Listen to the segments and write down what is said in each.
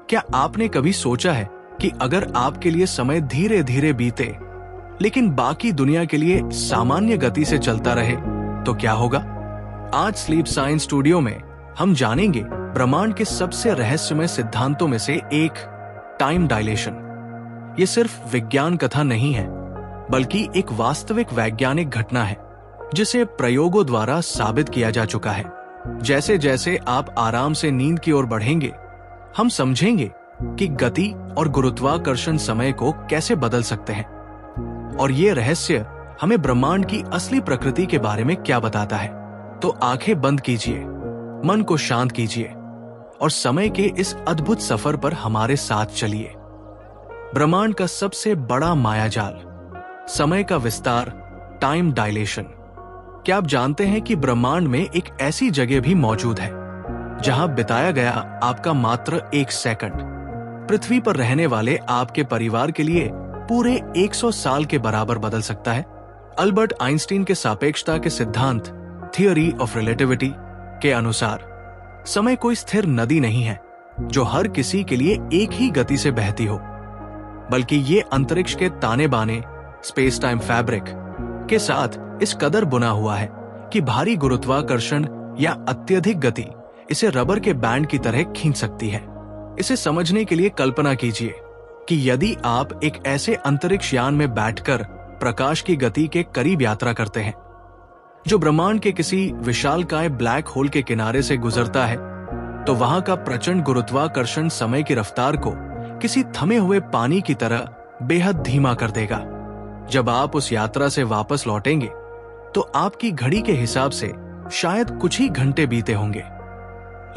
क्या आपने कभी सोचा है कि अगर आपके लिए समय धीरे धीरे बीते लेकिन बाकी दुनिया के लिए सामान्य गति से चलता रहे तो क्या होगा? आज स्लीप साइंस स्टूडियो में हम जानेंगे ब्रह्मांड के सबसे रहस्यमय सिद्धांतों में से एक, टाइम डायलेशन। ये सिर्फ विज्ञान कथा नहीं है, बल्कि एक वास्तविक वैज्ञानिक घटना है जिसे प्रयोगों द्वारा साबित किया जा चुका है। जैसे जैसे आप आराम से नींद की ओर बढ़ेंगे, हम समझेंगे कि गति और गुरुत्वाकर्षण समय को कैसे बदल सकते हैं, और ये रहस्य हमें ब्रह्मांड की असली प्रकृति के बारे में क्या बताता है। तो आंखें बंद कीजिए, मन को शांत कीजिए और समय के इस अद्भुत सफर पर हमारे साथ चलिए। ब्रह्मांड का सबसे बड़ा मायाजाल, समय का विस्तार, टाइम डायलेशन। क्या आप जानते हैं कि ब्रह्मांड में एक ऐसी जगह भी मौजूद है जहां बिताया गया आपका मात्र 1 सेकंड पृथ्वी पर रहने वाले आपके परिवार के लिए पूरे 100 साल के बराबर बदल सकता है? अल्बर्ट आइंस्टीन के सापेक्षता के सिद्धांत, थियरी ऑफ रिलेटिविटी के अनुसार समय कोई स्थिर नदी नहीं है जो हर किसी के लिए एक ही गति से बहती हो, बल्कि ये अंतरिक्ष के ताने बाने, स्पेस टाइम फैब्रिक के साथ इस कदर बुना हुआ है कि भारी गुरुत्वाकर्षण या अत्यधिक गति इसे रबर के बैंड की तरह खींच सकती है। इसे समझने के लिए कल्पना कीजिए कि यदि आप एक ऐसे अंतरिक्ष यान में बैठकर प्रकाश की गति के करीब यात्रा करते हैं जो ब्रह्मांड के किसी विशालकाय ब्लैक होल के किनारे से गुजरता है, तो वहां का प्रचंड गुरुत्वाकर्षण समय की रफ्तार को किसी थमे हुए पानी की तरह बेहद धीमा कर देगा। जब आप उस यात्रा से वापस लौटेंगे तो आपकी घड़ी के हिसाब से शायद कुछ ही घंटे बीते होंगे,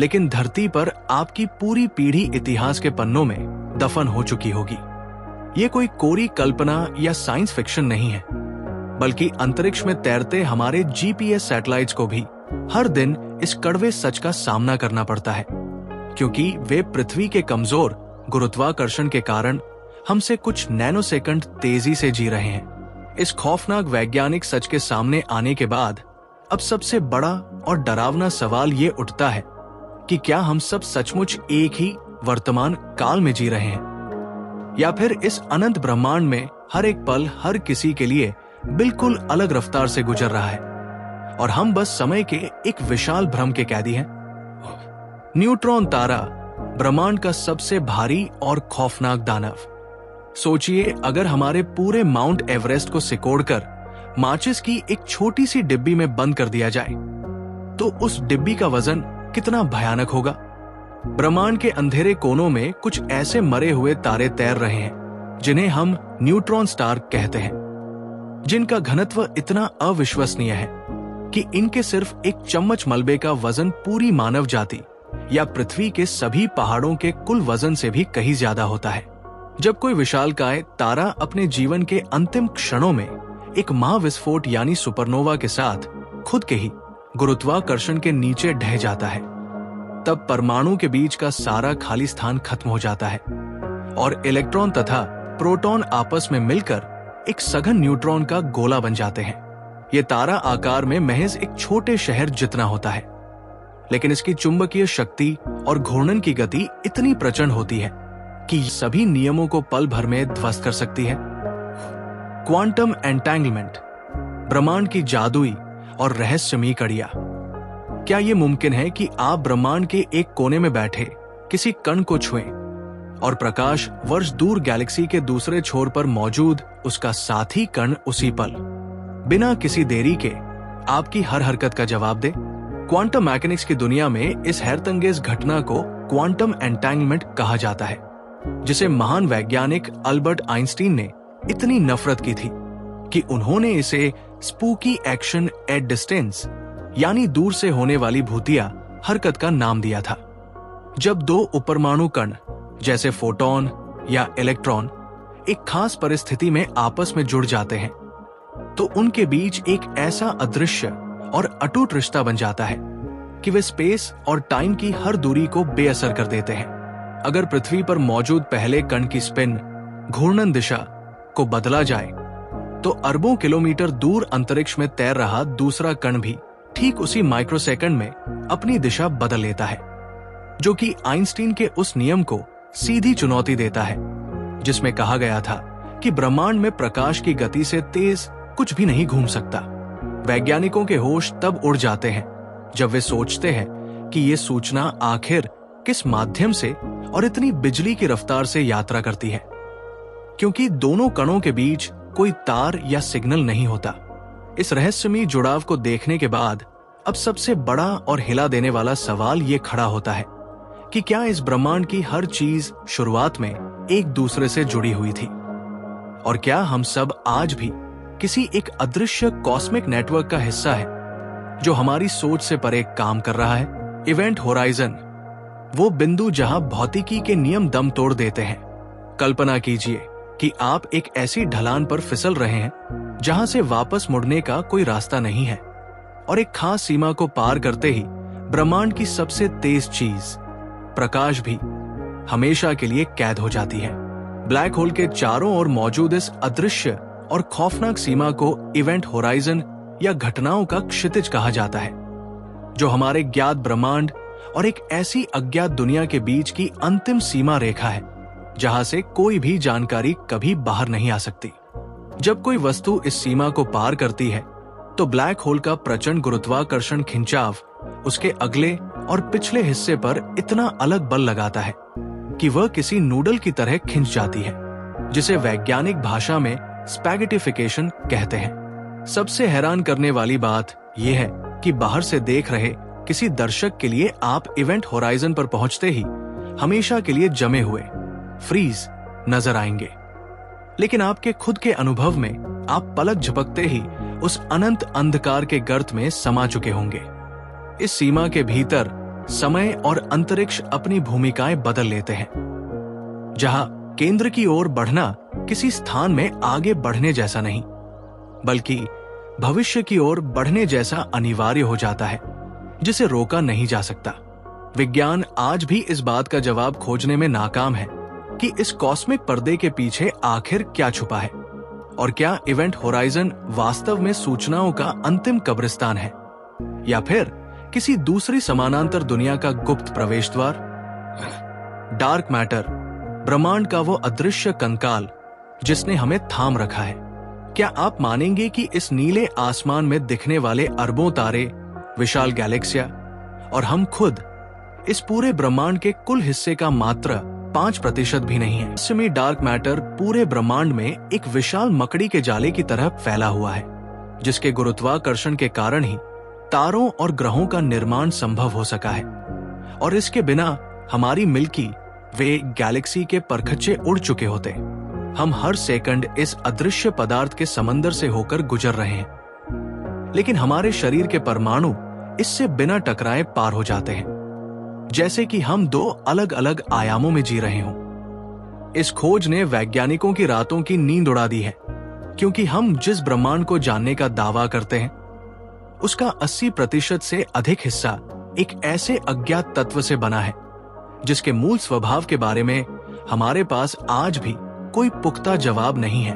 लेकिन धरती पर आपकी पूरी पीढ़ी इतिहास के पन्नों में दफन हो चुकी होगी। ये कोई कोरी कल्पना या साइंस फिक्शन नहीं है, बल्कि अंतरिक्ष में तैरते हमारे जीपीएस सैटेलाइट्स को भी हर दिन इस कड़वे सच का सामना करना पड़ता है, क्योंकि वे पृथ्वी के कमजोर गुरुत्वाकर्षण के कारण हमसे कुछ नैनोसेकंड तेजी से जी रहे हैं। इस खौफनाक वैज्ञानिक सच के सामने आने के बाद अब सबसे बड़ा और डरावना सवाल ये उठता है कि क्या हम सब सचमुच एक ही वर्तमान काल में जी रहे हैं, या फिर इस अनंत ब्रह्मांड में हर एक पल हर किसी के लिए बिल्कुल अलग रफ्तार से गुजर रहा है और हम बस समय के एक विशाल भ्रम के कैदी हैं। न्यूट्रॉन तारा, ब्रह्मांड का सबसे भारी और खौफनाक दानव। सोचिए, अगर हमारे पूरे माउंट एवरेस्ट को सिकोड़कर माचिस की एक छोटी सी डिब्बी में बंद कर दिया जाए तो उस डिब्बी का वजन कितना भयानक होगा। ब्रह्मांड के अंधेरे कोनों में कुछ ऐसे मरे हुए तारे तैर रहे हैं जिन्हें हम न्यूट्रॉन स्टार कहते हैं, जिनका घनत्व इतना अविश्वसनीय है कि इनके सिर्फ एक चम्मच मलबे का वजन पूरी मानव जाति या पृथ्वी के सभी पहाड़ों के कुल वजन से भी कहीं ज्यादा होता है। जब कोई विशालकाय तारा अपने जीवन के अंतिम क्षणों में एक महाविस्फोट यानी सुपरनोवा के साथ खुद के ही गुरुत्वाकर्षण के नीचे ढह जाता है, तब परमाणु के बीच का सारा खाली स्थान खत्म हो जाता है और इलेक्ट्रॉन तथा प्रोटॉन आपस में मिलकर एक सघन न्यूट्रॉन का गोला बन जाते हैं। ये तारा आकार में महज एक छोटे शहर जितना होता है, लेकिन इसकी चुंबकीय शक्ति और घूर्णन की गति इतनी प्रचंड होती है कि सभी नियमों को पल भर में ध्वस्त कर सकती है। क्वांटम एंटेंगलमेंट, ब्रह्मांड की जादुई और रहस्यमयी कड़ियां। क्या यह मुमकिन है कि आप ब्रह्मांड के एक कोने में बैठे किसी कण को छुएं और प्रकाश वर्ष दूर गैलेक्सी के दूसरे छोर पर मौजूद उसका साथी कण उसी पल बिना किसी देरी के आपकी हर हरकत का जवाब दे? क्वांटम मैकेनिक्स की दुनिया में इस हैरतअंगेज घटना को क्वांटम एंटेंगलमेंट कहा जाता है, जिसे महान वैज्ञानिक अल्बर्ट आइंस्टीन ने इतनी नफरत की थी कि उन्होंने इसे स्पूकी एक्शन एट डिस्टेंस यानी दूर से होने वाली भूतिया हरकत का नाम दिया था। जब दो उपरमाणु कण जैसे फोटॉन या इलेक्ट्रॉन एक खास परिस्थिति में आपस में जुड़ जाते हैं तो उनके बीच एक ऐसा अदृश्य और अटूट रिश्ता बन जाता है कि वे स्पेस और टाइम की हर दूरी को बेअसर कर देते हैं। अगर पृथ्वी पर मौजूद पहले कण की स्पिन घूर्णन दिशा को बदला जाए तो अरबों किलोमीटर दूर अंतरिक्ष में तैर रहा दूसरा कण भी ठीक उसी माइक्रोसेकंड में अपनी दिशा बदल लेता है, जो कि आइंस्टीन के उस नियम को सीधी चुनौती देता है, जिसमें कहा गया था कि ब्रह्मांड में प्रकाश की गति से तेज कुछ भी नहीं घूम सकता। वैज्ञानिकों के होश तब उड़ जाते हैं जब वे सोचते हैं कि ये सूचना आखिर किस माध्यम से और इतनी बिजली की रफ्तार से यात्रा करती है, क्योंकि दोनों कणों के बीच कोई तार या सिग्नल नहीं होता। इस रहस्यमयी जुड़ाव को देखने के बाद अब सबसे बड़ा और हिला देने वाला सवाल ये खड़ा होता है कि क्या इस ब्रह्मांड की हर चीज शुरुआत में एक दूसरे से जुड़ी हुई थी, और क्या हम सब आज भी किसी एक अदृश्य कॉस्मिक नेटवर्क का हिस्सा है जो हमारी सोच से परे काम कर रहा है। इवेंट होराइजन, वो बिंदु जहां भौतिकी के नियम दम तोड़ देते हैं। कल्पना कीजिए कि आप एक ऐसी ढलान पर फिसल रहे हैं जहां से वापस मुड़ने का कोई रास्ता नहीं है, और एक खास सीमा को पार करते ही ब्रह्मांड की सबसे तेज चीज, प्रकाश भी हमेशा के लिए कैद हो जाती है। ब्लैक होल के चारों ओर मौजूद इस अदृश्य और खौफनाक सीमा को इवेंट होराइजन या घटनाओं का क्षितिज कहा जाता है, जो हमारे ज्ञात ब्रह्मांड और एक ऐसी अज्ञात दुनिया के बीच की अंतिम सीमा रेखा है जहां से कोई भी जानकारी कभी बाहर नहीं आ सकती। जब कोई वस्तु इस सीमा को पार करती है तो ब्लैक होल का प्रचंड गुरुत्वाकर्षण खिंचाव उसके अगले और पिछले हिस्से पर इतना अलग बल लगाता है कि वह किसी नूडल की तरह खिंच जाती है, जिसे वैज्ञानिक भाषा में स्पैगेटिफिकेशन कहते हैं। सबसे हैरान करने वाली बात यह है कि बाहर से देख रहे किसी दर्शक के लिए आप इवेंट होराइजन पर पहुंचते ही हमेशा के लिए जमे हुए फ्रीज नजर आएंगे, लेकिन आपके खुद के अनुभव में आप पलक झपकते ही उस अनंत अंधकार के गर्त में समा चुके होंगे। इस सीमा के भीतर समय और अंतरिक्ष अपनी भूमिकाएं बदल लेते हैं, जहां केंद्र की ओर बढ़ना किसी स्थान में आगे बढ़ने जैसा नहीं, बल्कि भविष्य की ओर बढ़ने जैसा अनिवार्य हो जाता है, जिसे रोका नहीं जा सकता। विज्ञान आज भी इस बात का जवाब खोजने में नाकाम है कि इस कॉस्मिक पर्दे के पीछे आखिर क्या छुपा है, और क्या इवेंट होराइजन वास्तव में सूचनाओं का अंतिम कब्रिस्तान है, या फिर किसी दूसरी समानांतर दुनिया का गुप्त प्रवेश द्वार। डार्क मैटर, ब्रह्मांड का वो अदृश्य कंकाल जिसने हमें थाम रखा है। क्या आप मानेंगे कि इस नीले आसमान में दिखने वाले अरबों तारे, विशाल गैलेक्सिया और हम खुद इस पूरे ब्रह्मांड के कुल हिस्से का मात्र 5% भी नहीं है। रहस्यमयी डार्क मैटर पूरे ब्रह्मांड में एक विशाल मकड़ी के जाले की तरह फैला हुआ है, जिसके गुरुत्वाकर्षण के कारण ही तारों और ग्रहों का निर्माण संभव हो सका है, और इसके बिना हमारी मिल्की वे गैलेक्सी के परखच्चे उड़ चुके होते। हम हर सेकंड इस अदृश्य पदार्थ के समंदर से होकर गुजर रहे हैं, लेकिन हमारे शरीर के परमाणु इससे बिना टकराए पार हो जाते हैं, जैसे कि हम दो अलग अलग आयामों में जी रहे हों। इस खोज ने वैज्ञानिकों की रातों की नींद उड़ा दी है, क्योंकि हम जिस ब्रह्मांड को जानने का दावा करते हैं उसका 80% से अधिक हिस्सा एक ऐसे अज्ञात तत्व से बना है जिसके मूल स्वभाव के बारे में हमारे पास आज भी कोई पुख्ता जवाब नहीं है।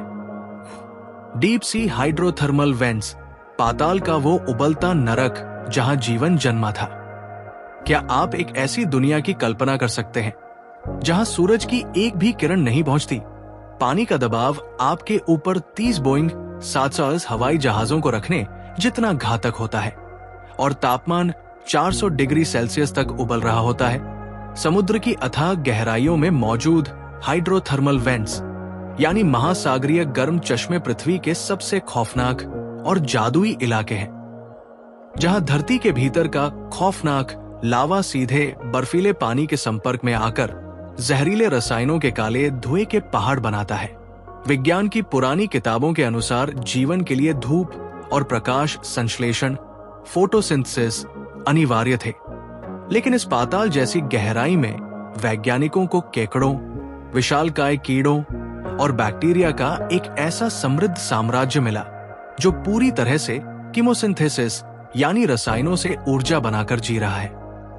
डीप सी हाइड्रोथर्मल वेंट्स, पाताल का वो उबलता नरक जहां जीवन जन्मा था। क्या आप एक ऐसी दुनिया की कल्पना कर सकते हैं जहां सूरज की एक भी किरण नहीं पहुंचती, पानी का दबाव आपके ऊपर 30 बोइंग 700 हवाई जहाजों को रखने जितना घातक होता है, और तापमान 400 डिग्री सेल्सियस तक उबल रहा होता है। समुद्र की अथाह गहराइयों में मौजूद हाइड्रोथर्मल वेंट्स यानी महासागरीय गर्म चश्मे पृथ्वी के सबसे खौफनाक और जादुई इलाके हैं, जहां धरती के भीतर का खौफनाक लावा सीधे बर्फीले पानी के संपर्क में आकर जहरीले रसायनों के काले धुएं के पहाड़ बनाता है। विज्ञान की पुरानी किताबों के अनुसार जीवन के लिए धूप और प्रकाश संश्लेषण, फोटोसिंथेसिस अनिवार्य थे, लेकिन इस पाताल जैसी गहराई में वैज्ञानिकों को केकड़ों, विशालकाय कीड़ों और बैक्टीरिया का एक ऐसा समृद्ध साम्राज्य मिला जो पूरी तरह से कीमोसिंथेसिस यानी रसायनों से ऊर्जा बनाकर जी रहा है।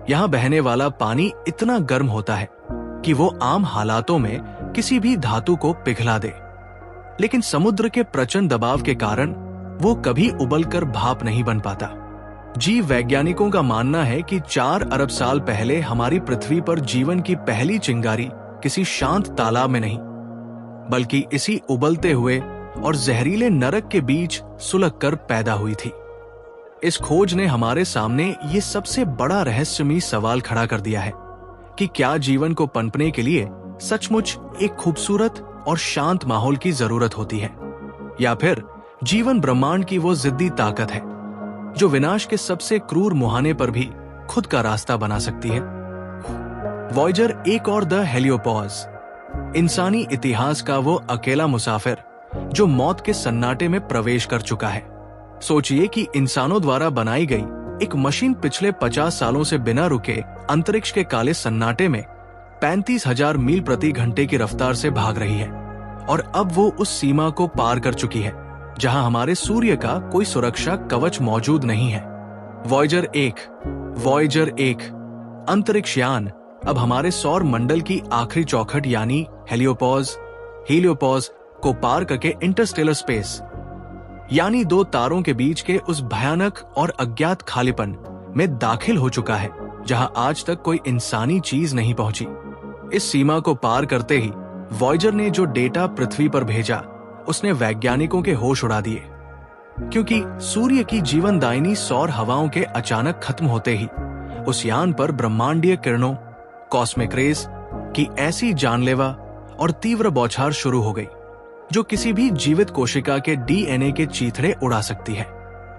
यहाँ बहने वाला पानी इतना गर्म होता है कि वो आम हालातों में किसी भी धातु को पिघला दे, लेकिन समुद्र के प्रचंड दबाव के कारण वो कभी उबलकर भाप नहीं बन पाता। जीव वैज्ञानिकों का मानना है कि 4 अरब साल पहले हमारी पृथ्वी पर जीवन की पहली चिंगारी किसी शांत तालाब में नहीं, बल्कि इसी उबलते हुए और जहरीले नरक के बीच सुलग कर पैदा हुई थी। इस खोज ने हमारे सामने ये सबसे बड़ा रहस्यमयी सवाल खड़ा कर दिया है कि क्या जीवन को पनपने के लिए सचमुच एक खूबसूरत और शांत माहौल की जरूरत होती है, या फिर जीवन ब्रह्मांड की वो जिद्दी ताकत है जो विनाश के सबसे क्रूर मुहाने पर भी खुद का रास्ता बना सकती है। वॉयेजर 1 और द हेलियोपॉज, इंसानी इतिहास का वो अकेला मुसाफिर जो मौत के सन्नाटे में प्रवेश कर चुका है। सोचिए कि इंसानों द्वारा बनाई गई एक मशीन पिछले 50 सालों से बिना रुके अंतरिक्ष के काले सन्नाटे में 35,000 मील प्रति घंटे की रफ्तार से भाग रही है, और अब वो उस सीमा को पार कर चुकी है जहां हमारे सूर्य का कोई सुरक्षा कवच मौजूद नहीं है। वॉयेजर 1 अंतरिक्ष यान अब हमारे सौर मंडल की आखिरी चौखट यानी हीलियोपॉज को पार करके इंटरस्टेलर स्पेस यानी 2 तारों के बीच के उस भयानक और अज्ञात खालीपन में दाखिल हो चुका है जहां आज तक कोई इंसानी चीज नहीं पहुंची। इस सीमा को पार करते ही वॉयेजर ने जो डेटा पृथ्वी पर भेजा उसने वैज्ञानिकों के होश उड़ा दिए, क्योंकि सूर्य की जीवनदायिनी सौर हवाओं के अचानक खत्म होते ही उस यान पर ब्रह्मांडीय किरणों कॉस्मिक रेज की ऐसी जानलेवा और तीव्र बौछार शुरू हो गई जो किसी भी जीवित कोशिका के डीएनए के चीथड़े उड़ा सकती है।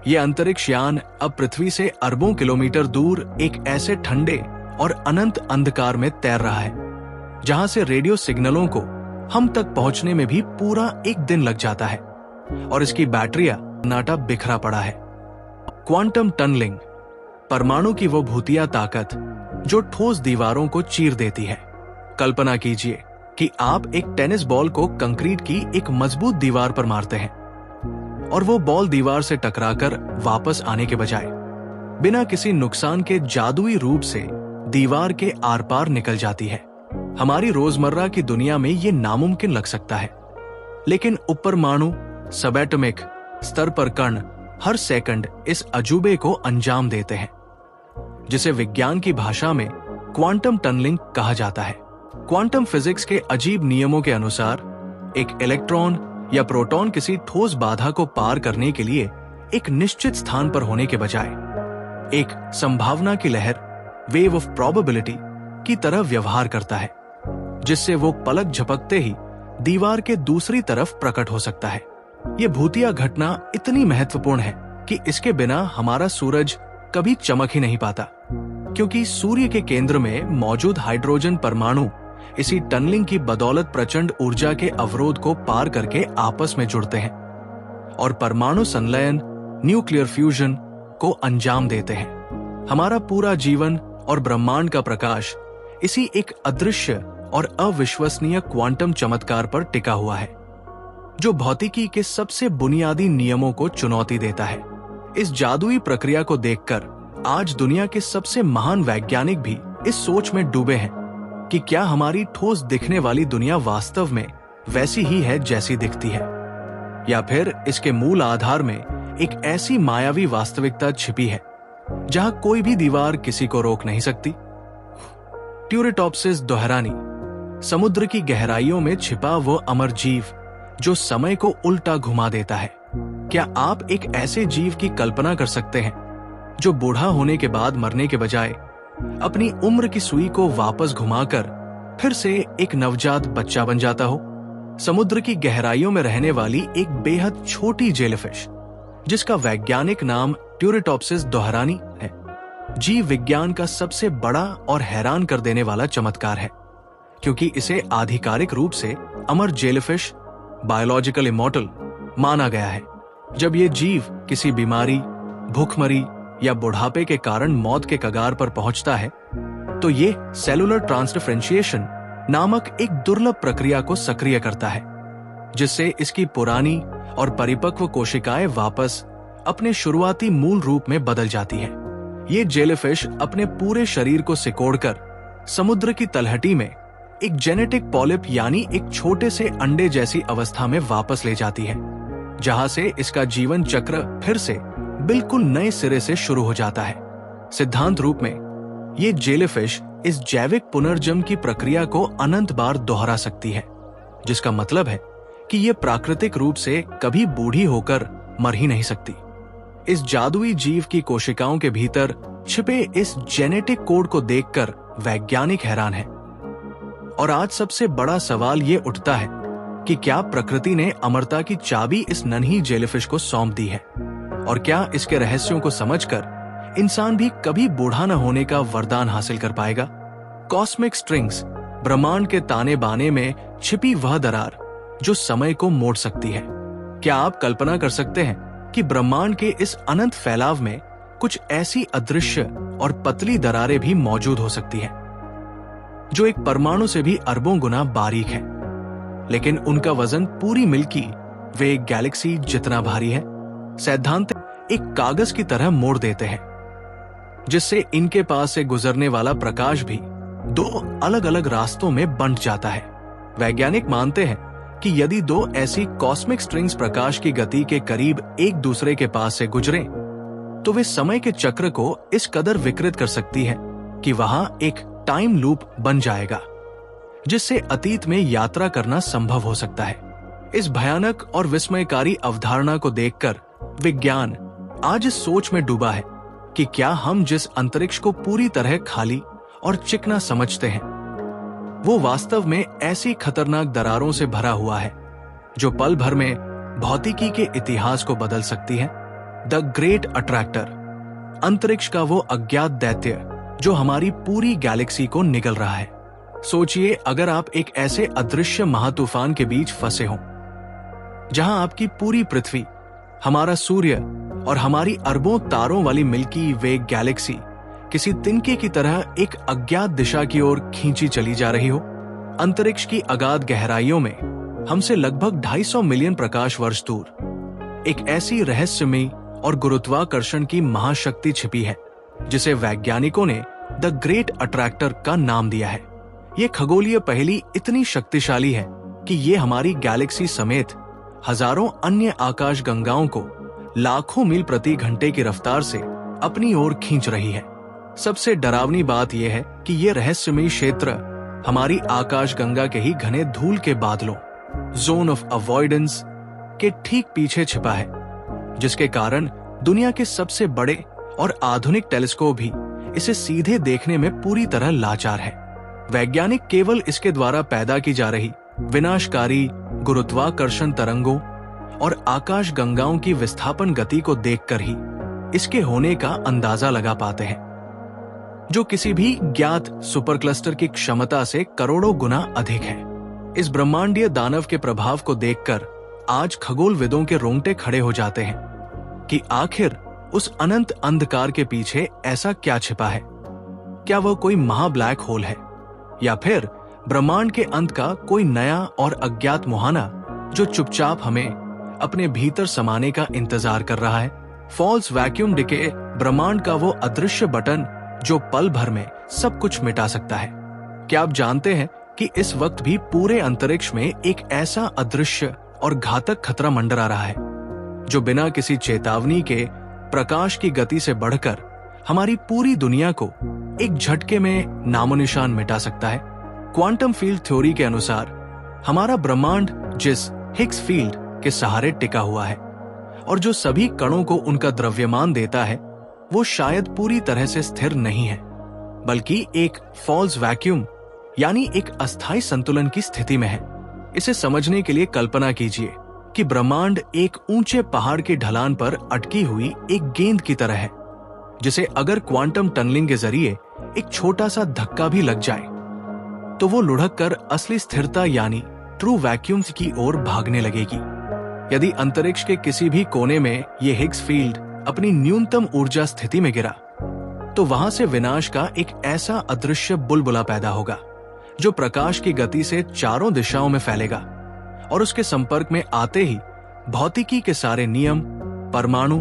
यह अंतरिक्ष यान अब पृथ्वी से अरबों किलोमीटर दूर एक ऐसे ठंडे और अनंत अंधकार में तैर रहा है जहां से रेडियो सिग्नलों को हम तक पहुंचने में भी पूरा एक दिन लग जाता है, और इसकी बैटरियां नाटा बिखरा पड़ा है। क्वांटम टनलिंग, परमाणु की वो भूतिया ताकत जो ठोस दीवारों को चीर देती है। कल्पना कीजिए कि आप एक टेनिस बॉल को कंक्रीट की एक मजबूत दीवार पर मारते हैं और वो बॉल दीवार से टकराकर वापस आने के बजाय बिना किसी नुकसान के जादुई रूप से दीवार के आर पार निकल जाती है। हमारी रोजमर्रा की दुनिया में ये नामुमकिन लग सकता है, लेकिन उपपरमाणु सबएटॉमिक स्तर पर कण हर सेकंड इस अजूबे को अंजाम देते हैं, जिसे विज्ञान की भाषा में क्वांटम टनलिंग कहा जाता है। क्वांटम फिजिक्स के अजीब नियमों के अनुसार एक इलेक्ट्रॉन या प्रोटॉन किसी ठोस बाधा को पार करने के लिए एक निश्चित स्थान पर होने के बजाय एक संभावना की लहर वेव ऑफ प्रोबेबिलिटी की तरह व्यवहार करता है, जिससे वो पलक झपकते ही दीवार के दूसरी तरफ प्रकट हो सकता है। ये भूतिया घटना इतनी महत्वपूर्ण है कि इसके बिना हमारा सूरज कभी चमक ही नहीं पाता, क्योंकि सूर्य के केंद्र में मौजूद हाइड्रोजन परमाणु इसी टनलिंग की बदौलत प्रचंड ऊर्जा के अवरोध को पार करके आपस में जुड़ते हैं और परमाणु संलयन न्यूक्लियर फ्यूजन को अंजाम देते हैं। हमारा पूरा जीवन और ब्रह्मांड का प्रकाश इसी एक अदृश्य और अविश्वसनीय क्वांटम चमत्कार पर टिका हुआ है, जो भौतिकी के सबसे बुनियादी नियमों को चुनौती देता है। इस जादुई प्रक्रिया को देखकर आज दुनिया के सबसे महान वैज्ञानिक भी इस सोच में डूबे हैं कि क्या हमारी ठोस दिखने वाली दुनिया वास्तव में वैसी ही है जैसी दिखती है, या फिर इसके मूल आधार में एक ऐसी मायावी वास्तविकता छिपी है जहां कोई भी दीवार किसी को रोक नहीं सकती। ट्यूरेटॉप्सिस दोहरानी, समुद्र की गहराइयों में छिपा वो अमर जीव जो समय को उल्टा घुमा देता है। क्या आप एक ऐसे जीव की कल्पना कर सकते हैं जो बूढ़ा होने के बाद मरने के बजाय अपनी उम्र की सुई को वापस घुमाकर फिर से एक नवजात बच्चा बन जाता हो? समुद्र की गहराइयों में रहने वाली एक बेहद छोटी जेलीफिश जिसका वैज्ञानिक नाम ट्यूरेटॉप्सिस दोहरानी है, जीव विज्ञान का सबसे बड़ा और हैरान कर देने वाला चमत्कार है, क्योंकि इसे आधिकारिक रूप से अमर जेलीफिश बायोलॉजिकल इमॉर्टल माना गया है। जब ये जीव किसी बीमारी, भूखमरी या बुढ़ापे के कारण मौत के कगार पर पहुंचता है तो ये सेलुलर ट्रांसडिफरेंशिएशन नामक एक दुर्लभ प्रक्रिया को सक्रिय करता है, जिससे इसकी पुरानी और परिपक्व कोशिकाएं वापस अपने शुरुआती मूल रूप में बदल जाती हैं। ये जेलीफिश अपने पूरे शरीर को सिकोड़कर समुद्र की तलहटी में एक जेनेटिक पॉलिप यानी एक छोटे से अंडे जैसी अवस्था में वापस ले जाती है, जहां से इसका जीवन चक्र फिर से बिल्कुल नए सिरे से शुरू हो जाता है। सिद्धांत रूप में ये जेलीफिश इस जैविक पुनर्जन्म की प्रक्रिया को अनंत बार दोहरा सकती है, जिसका मतलब है कि ये प्राकृतिक रूप से कभी बूढ़ी होकर मर ही नहीं सकती। इस जादुई जीव की कोशिकाओं के भीतर छिपे इस जेनेटिक कोड को देखकर वैज्ञानिक हैरान हैं। और आज सबसे बड़ा सवाल ये उठता है कि क्या प्रकृति ने अमरता की चाबी इस नन्ही जेलीफिश को सौंप दी है, और क्या इसके रहस्यों को समझकर इंसान भी कभी बूढ़ा न होने का वरदान हासिल कर पाएगा। कॉस्मिक स्ट्रिंग्स, ब्रह्मांड के ताने बाने में छिपी वह दरार जो समय को मोड़ सकती है। क्या आप कल्पना कर सकते हैं कि ब्रह्मांड के इस अनंत फैलाव में कुछ ऐसी अदृश्य और पतली दरारें भी मौजूद हो सकती हैं, जो एक परमाणु से भी अरबों गुना बारीक है, लेकिन उनका वजन पूरी मिल्की वे एक गैलेक्सी जितना भारी है। सैद्धांतिक एक कागज की तरह मोड़ देते हैं, जिससे इनके पास से गुजरने वाला प्रकाश भी दो अलग अलग रास्तों में बंट जाता है। वैज्ञानिक मानते हैं कि यदि दो ऐसी कॉस्मिक स्ट्रिंग्स प्रकाश की गति के करीब एक दूसरे के पास से गुजरें, तो वे समय के चक्र को इस कदर विकृत कर सकती है कि वहां एक टाइम लूप बन जाएगा, जिससे अतीत में यात्रा करना संभव हो सकता है। इस भयानक और विस्मयकारी अवधारणा को देखकर विज्ञान आज इस सोच में डूबा है कि क्या हम जिस अंतरिक्ष को पूरी तरह खाली और चिकना समझते हैं, वो वास्तव में ऐसी खतरनाक दरारों से भरा हुआ है जो पल भर में भौतिकी के इतिहास को बदल सकती है। द ग्रेट अट्रैक्टर, अंतरिक्ष का वो अज्ञात दैत्य जो हमारी पूरी गैलेक्सी को निगल रहा है। सोचिए, अगर आप एक ऐसे अदृश्य महातूफान के बीच फंसे हों, जहां आपकी पूरी पृथ्वी, हमारा सूर्य और हमारी अरबों तारों वाली मिल्की वे गैलेक्सी किसी तिनके की तरह एक अज्ञात दिशा की ओर खींची चली जा रही हो। अंतरिक्ष की अगाध गहराइयों में हमसे लगभग 250 मिलियन प्रकाश वर्ष दूर एक ऐसी रहस्यमयी और गुरुत्वाकर्षण की महाशक्ति छिपी है, जिसे वैज्ञानिकों ने द ग्रेट अट्रैक्टर का नाम दिया है। ये खगोलीय पहेली इतनी शक्तिशाली है कि ये हमारी गैलेक्सी समेत हजारों अन्य आकाश गंगाओं को लाखों मील प्रति घंटे की रफ्तार से अपनी ओर खींच रही है। सबसे डरावनी बात यह है कि यह रहस्यमयी क्षेत्र हमारी आकाश गंगा के ही घने धूल के बादलों, जोन ऑफ अवॉइडेंस, के ठीक पीछे छिपा है, जिसके कारण दुनिया के सबसे बड़े और आधुनिक टेलीस्कोप भी इसे सीधे देखने में पूरी तरह लाचार है। वैज्ञानिक केवल इसके द्वारा पैदा की जा रही विनाशकारी गुरुत्वाकर्षण तरंगों और आकाश गंगाओं की विस्थापन गति को देखकर ही इसके होने का अंदाजा लगा पाते हैं, जो किसी भी ज्ञात सुपर क्लस्टर की क्षमता से करोड़ों गुना अधिक है। इस ब्रह्मांडीय दानव के प्रभाव को देखकर आज खगोलविदों के रोंगटे खड़े हो जाते हैं कि आखिर उस अनंत अंधकार के पीछे ऐसा क्या छिपा है। क्या वह कोई महा ब्लैक होल है, या फिर ब्रह्मांड के अंत का कोई नया और अज्ञात मुहाना जो चुपचाप हमें अपने भीतर समाने का इंतजार कर रहा है। फॉल्स वैक्यूम डिके, ब्रह्मांड का वो अदृश्य बटन जो पल भर में सब कुछ मिटा सकता है। क्या आप जानते हैं कि इस वक्त भी पूरे अंतरिक्ष में एक ऐसा अदृश्य और घातक खतरा मंडरा रहा है, जो बिना किसी चेतावनी के प्रकाश की गति से बढ़कर हमारी पूरी दुनिया को एक झटके में नामोनिशान मिटा सकता है। क्वांटम फील्ड थ्योरी के अनुसार हमारा ब्रह्मांड जिस हिग्स फील्ड के सहारे टिका हुआ है और जो सभी कणों को उनका द्रव्यमान देता है, वो शायद पूरी तरह से स्थिर नहीं है, बल्कि एक फॉल्स वैक्यूम यानी एक अस्थायी संतुलन की स्थिति में है। इसे समझने के लिए कल्पना कीजिए कि ब्रह्मांड एक ऊंचे पहाड़ की ढलान पर अटकी हुई एक गेंद की तरह है, जिसे अगर क्वांटम टनलिंग के जरिए एक छोटा सा धक्का भी लग जाए तो वो लुढ़क कर असली स्थिरता यानी ट्रू वैक्यूम की ओर भागने लगेगी। यदि अंतरिक्ष के किसी भी कोने में ये हिग्स फील्ड अपनी न्यूनतम ऊर्जा स्थिति में गिरा, तो वहां से विनाश का एक ऐसा अदृश्य बुलबुला पैदा होगा जो प्रकाश की गति से चारों दिशाओं में फैलेगा और उसके संपर्क में आते ही भौतिकी के सारे नियम, परमाणु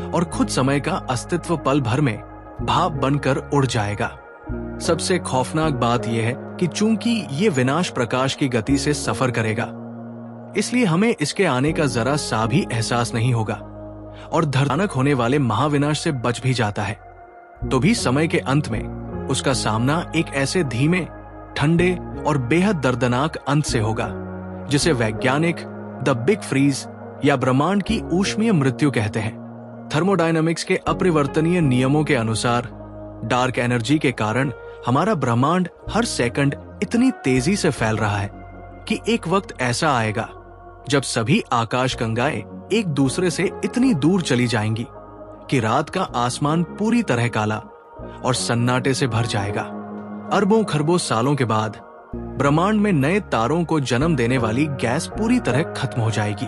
और खुद समय का अस्तित्व पल भर में भाप बनकर उड़ जाएगा। सबसे खौफनाक बात यह है कि चूंकि ये विनाश प्रकाश की गति से सफर करेगा, इसलिए हमें इसके आने का जरा सा भी एहसास नहीं होगा और धरनाक होने वाले महाविनाश से बच भी जाता है। तो भी समय के अंत में उसका सामना एक ऐसे धीमे, ठंडे और बेहद दर्दनाक अंत से होगा जिसे वैज्ञानिक द बिग फ्रीज या ब्रह्मांड की ऊष्मीय मृत्यु कहते हैं। थर्मोडायनामिक्स के अपरिवर्तनीय नियमों के अनुसार डार्क एनर्जी के कारण हमारा ब्रह्मांड हर सेकंड इतनी तेजी से फैल रहा है कि एक वक्त ऐसा आएगा जब सभी आकाशगंगाएं एक दूसरे से इतनी दूर चली जाएंगी कि रात का आसमान पूरी तरह काला और सन्नाटे से भर जाएगा। अरबों खरबों सालों के बाद ब्रह्मांड में नए तारों को जन्म देने वाली गैस पूरी तरह खत्म हो जाएगी।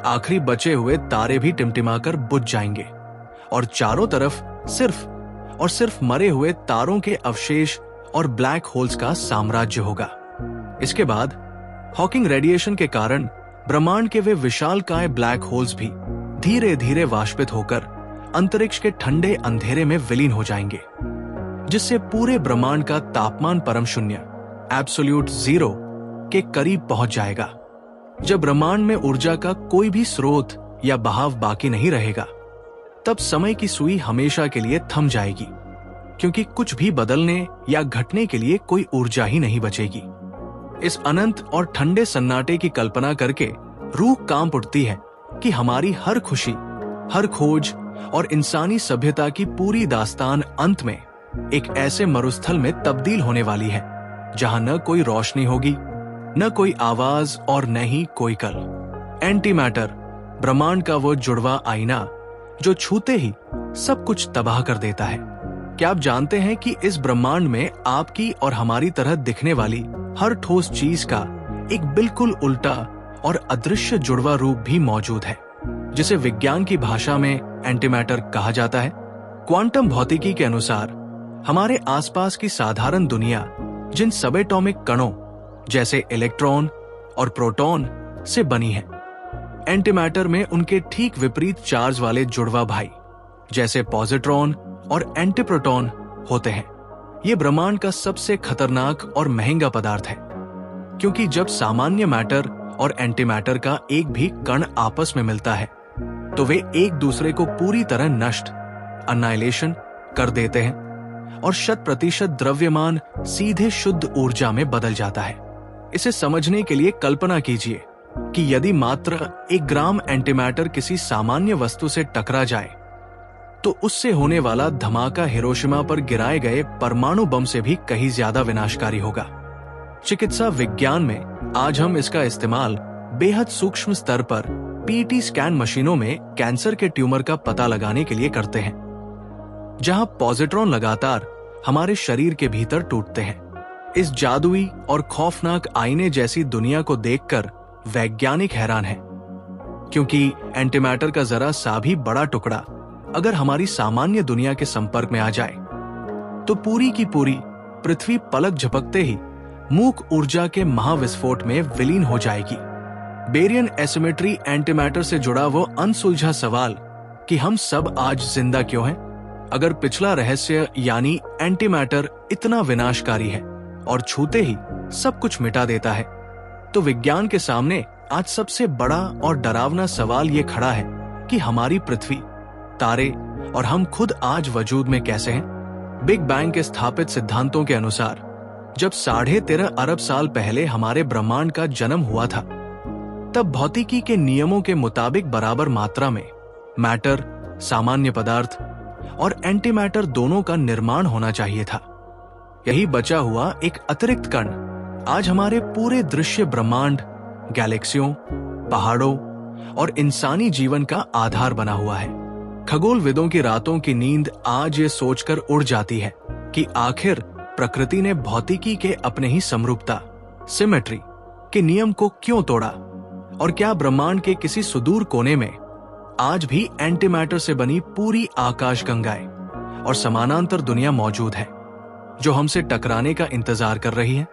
आखिरी बचे हुए तारे भी टिमटिमाकर बुझ जाएंगे और चारों तरफ सिर्फ और सिर्फ मरे हुए तारों के अवशेष और ब्लैक होल्स का साम्राज्य होगा। इसके बाद हॉकिंग रेडिएशन के कारण ब्रह्मांड के वे विशालकाय ब्लैक होल्स भी धीरे धीरे वाष्पित होकर अंतरिक्ष के ठंडे अंधेरे में विलीन हो जाएंगे, जिससे पूरे ब्रह्मांड का तापमान परम शून्य एब्सोल्यूट जीरो के करीब पहुंच जाएगा। जब ब्रह्मांड में ऊर्जा का कोई भी स्रोत या बहाव बाकी नहीं रहेगा, तब समय की सुई हमेशा के लिए थम जाएगी, क्योंकि कुछ भी बदलने या घटने के लिए कोई ऊर्जा ही नहीं बचेगी। इस अनंत और ठंडे सन्नाटे की कल्पना करके रूह कांप उठती है कि हमारी हर खुशी, हर खोज और इंसानी सभ्यता की पूरी दास्तान अंत में एक ऐसे मरुस्थल में तब्दील होने वाली है जहां न कोई रोशनी होगी, न कोई आवाज और न ही कोई कल। एंटी मैटर, ब्रह्मांड का वो जुड़वा आईना जो छूते ही सब कुछ तबाह कर देता है। क्या आप जानते हैं कि इस ब्रह्मांड में आपकी और हमारी तरह दिखने वाली हर ठोस चीज का एक बिल्कुल उल्टा और अदृश्य जुड़वा रूप भी मौजूद है, जिसे विज्ञान की भाषा में एंटीमैटर कहा जाता है। क्वांटम भौतिकी के अनुसार हमारे आसपास की साधारण दुनिया जिन सबएटॉमिक कणों जैसे इलेक्ट्रॉन और प्रोटॉन से बनी है, एंटीमैटर में उनके ठीक विपरीत चार्ज वाले जुड़वा भाई जैसे पॉजिट्रॉन और एंटीप्रोटॉन होते हैं। ये ब्रह्मांड का सबसे खतरनाक और महंगा पदार्थ है, क्योंकि जब सामान्य मैटर और एंटीमैटर का एक भी कण आपस में मिलता है तो वे एक दूसरे को पूरी तरह नष्ट अन्नाइलेशन कर देते हैं और 100% द्रव्यमान सीधे शुद्ध ऊर्जा में बदल जाता है। इसे समझने के लिए कल्पना कीजिए कि यदि मात्र 1 ग्राम एंटीमैटर किसी सामान्य वस्तु से टकरा जाए तो उससे होने वाला धमाका हिरोशिमा पर गिराए गए परमाणु बम से भी कहीं ज्यादा विनाशकारी होगा। चिकित्सा विज्ञान में आज हम इसका इस्तेमाल बेहद सूक्ष्म स्तर पर पीटी स्कैन मशीनों में कैंसर के ट्यूमर का पता लगाने के लिए करते हैं, जहां पॉजिट्रॉन लगातार हमारे शरीर के भीतर टूटते हैं। इस जादुई और खौफनाक आईने जैसी दुनिया को देखकर वैज्ञानिक हैरान हैं, क्योंकि एंटीमैटर का जरा सा भी बड़ा टुकड़ा अगर हमारी सामान्य दुनिया के संपर्क में आ जाए तो पूरी की पूरी पृथ्वी पलक झपकते ही मूक ऊर्जा के महाविस्फोट में विलीन हो जाएगी। बेरियन एसिमेट्री एंटीमैटर से जुड़ा वो अनसुलझा सवाल कि हम सब आज जिंदा क्यों हैं? अगर पिछला रहस्य यानी एंटीमैटर इतना विनाशकारी है और छूते ही सब कुछ मिटा देता है, तो विज्ञान के सामने आज सबसे बड़ा और डरावना सवाल ये खड़ा है कि हमारी पृथ्वी, तारे और हम खुद आज वजूद में कैसे हैं? बिग बैंग के स्थापित सिद्धांतों के अनुसार जब 13.5 अरब साल पहले हमारे ब्रह्मांड का जन्म हुआ था, तब भौतिकी के नियमों के मुताबिक बराबर मात्रा में मैटर, सामान्य पदार्थ और एंटीमैटर दोनों का निर्माण होना चाहिए था। यही बचा हुआ एक अतिरिक्त कण आज हमारे पूरे दृश्य ब्रह्मांड, गैलेक्सियों, पहाड़ों और इंसानी जीवन का आधार बना हुआ है। खगोलविदों की रातों की नींद आज ये सोचकर उड़ जाती है कि आखिर प्रकृति ने भौतिकी के अपने ही समरूपता, सिमेट्री के नियम को क्यों तोड़ा, और क्या ब्रह्मांड के किसी सुदूर कोने में आज भी एंटीमैटर से बनी पूरी आकाशगंगाएं और समानांतर दुनिया मौजूद है जो हमसे टकराने का इंतजार कर रही है।